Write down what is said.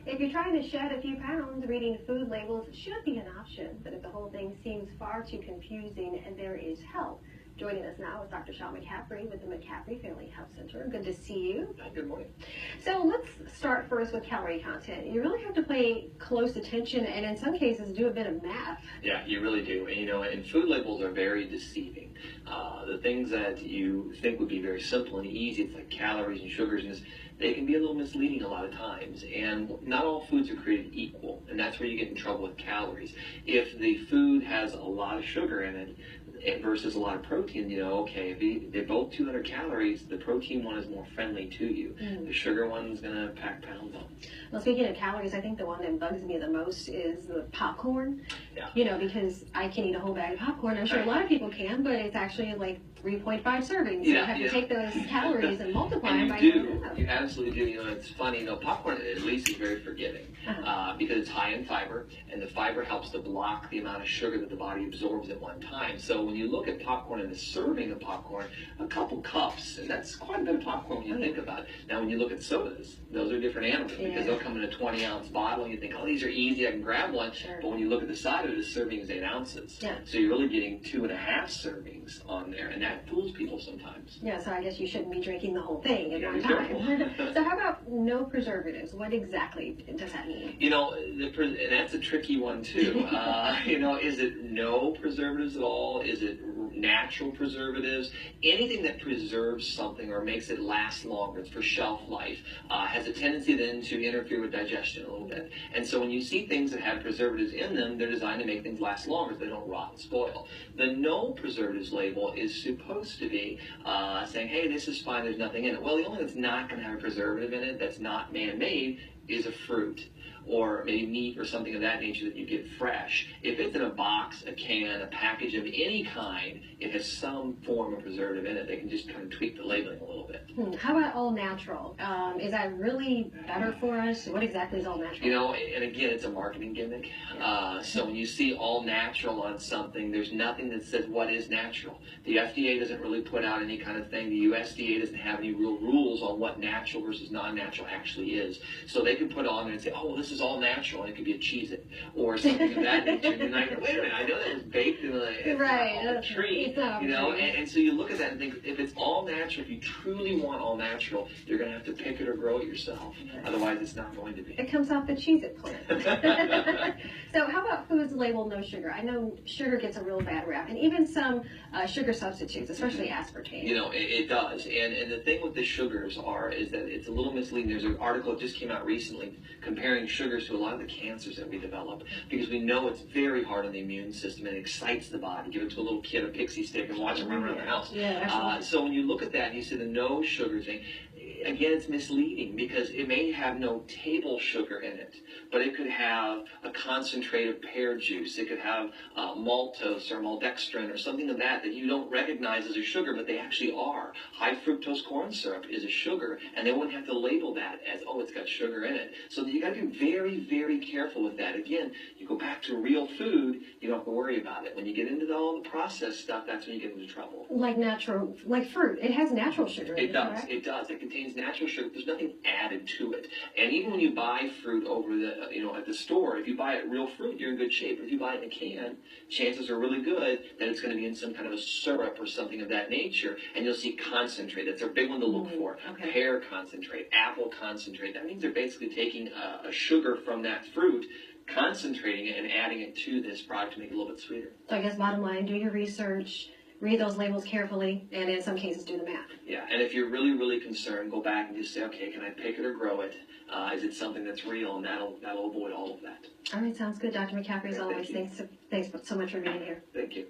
If you're trying to shed a few pounds, reading food labels should be an option. But if the whole thing seems far too confusing, and there is help. Joining us now is Dr. McCaffrey with the McCaffrey Family Health Center. Good to see you. Good morning. So let's start first with calorie content. You really have to pay close attention and in some cases do a bit of math. Yeah, you really do. And food labels are very deceiving. The things that you think would be very simple and easy, it's like calories and sugars, and they can be a little misleading a lot of times. And not all foods are created equal, and that's where you get in trouble with calories. If the food has a lot of sugar in it, versus a lot of protein, okay, if they're both 200 calories, the protein one is more friendly to you. The sugar one's going to pack pounds on. Well, speaking of calories, I think the one that bugs me the most is the popcorn. Yeah. Because I can eat a whole bag of popcorn. I'm sure a lot of people can, but it's actually like 3.5 servings. So you have to take those calories and multiply them by You absolutely do. It's funny. Popcorn at least is very forgiving because it's high in fiber, and the fiber helps to block the amount of sugar that the body absorbs at one time. So when you look at popcorn and a serving of popcorn, a couple cups, and that's quite a bit of popcorn when you think about it. Now, when you look at sodas, those are different animals because they'll come in a 20-ounce bottle, and you think, oh, these are easy, I can grab one. Sure. But when you look at the side of it, the serving is 8 ounces. Yeah. So you're really getting 2.5 servings on there, and that fools people sometimes. Yeah, so I guess you shouldn't be drinking the whole thing at one time. So how about no preservatives? What exactly does that mean? And that's a tricky one too. Is it no preservatives at all? Is it natural preservatives? Anything that preserves something or makes it last longer, it's for shelf life, has a tendency then to interfere with digestion a little bit. And so when you see things that have preservatives in them, they're designed to make things last longer so they don't rot and spoil. The no preservatives label is supposed to be saying, hey, this is fine, there's nothing in it. Well, the only thing that's not going to have a preservative in it that's not man-made is a fruit or maybe meat or something of that nature that you get fresh. If it's in a box, a can, a package of any kind, it has some form of preservative in it. They can just kind of tweak the labeling a little bit. How about all natural? Is that really better for us? What exactly is all natural? And again, it's a marketing gimmick. So when you see all natural on something, there's nothing that says what is natural. The FDA doesn't really put out any kind of thing. The USDA doesn't have any real rules on what natural versus non-natural actually is. So they can put on there and say, oh, well, this is all natural, and it could be a Cheez-It or something of that nature. And you're like, wait a minute, I know that was baked in a tree, and so you look at that and think, if it's all natural, if you truly want all natural, you're going to have to pick it or grow it yourself. Otherwise, it's not going to be. It comes off the Cheez-It plant. So how about foods labeled no sugar? I know sugar gets a real bad rap, and even some sugar substitutes, especially aspartame. It does. And the thing with the sugars is that it's a little misleading. There's an article that just came out recently comparing sugars to a lot of the cancers that we develop, because we know it's very hard on the immune system and it excites the body. Give it to a little kid a pixie stick and watch him run around the house. So when you look at that and you see the no sugar thing, again, it's misleading because it may have no table sugar in it, but it could have a concentrate of pear juice. It could have maltose or maltodextrin or something of that you don't recognize as a sugar, but they actually are. High fructose corn syrup is a sugar, and they wouldn't have to label that as, oh, it's got sugar in it. So you got to be very, very careful with that. Again, you go back to real food, you don't have to worry about it. When you get into all the processed stuff, that's when you get into trouble. Like fruit, it has natural sugar in it. It does. It does. It contains natural sugar. There's nothing added to it. And even when you buy fruit over at the store, if you buy it real fruit, you're in good shape. If you buy it in a can, chances are really good that it's going to be in some kind of a syrup or something of that nature. And you'll see concentrate. That's a big one to look for. Okay. Pear concentrate, apple concentrate. That means they're basically taking a sugar from that fruit, concentrating it and adding it to this product to make it a little bit sweeter. So I guess bottom line, do your research, read those labels carefully, and in some cases do the math. Yeah, and if you're really, really concerned, go back and just say, okay, can I pick it or grow it? Is it something that's real? And that'll avoid all of that. All right, sounds good. Dr. McCaffrey, as always, thanks so much for being here. Thank you.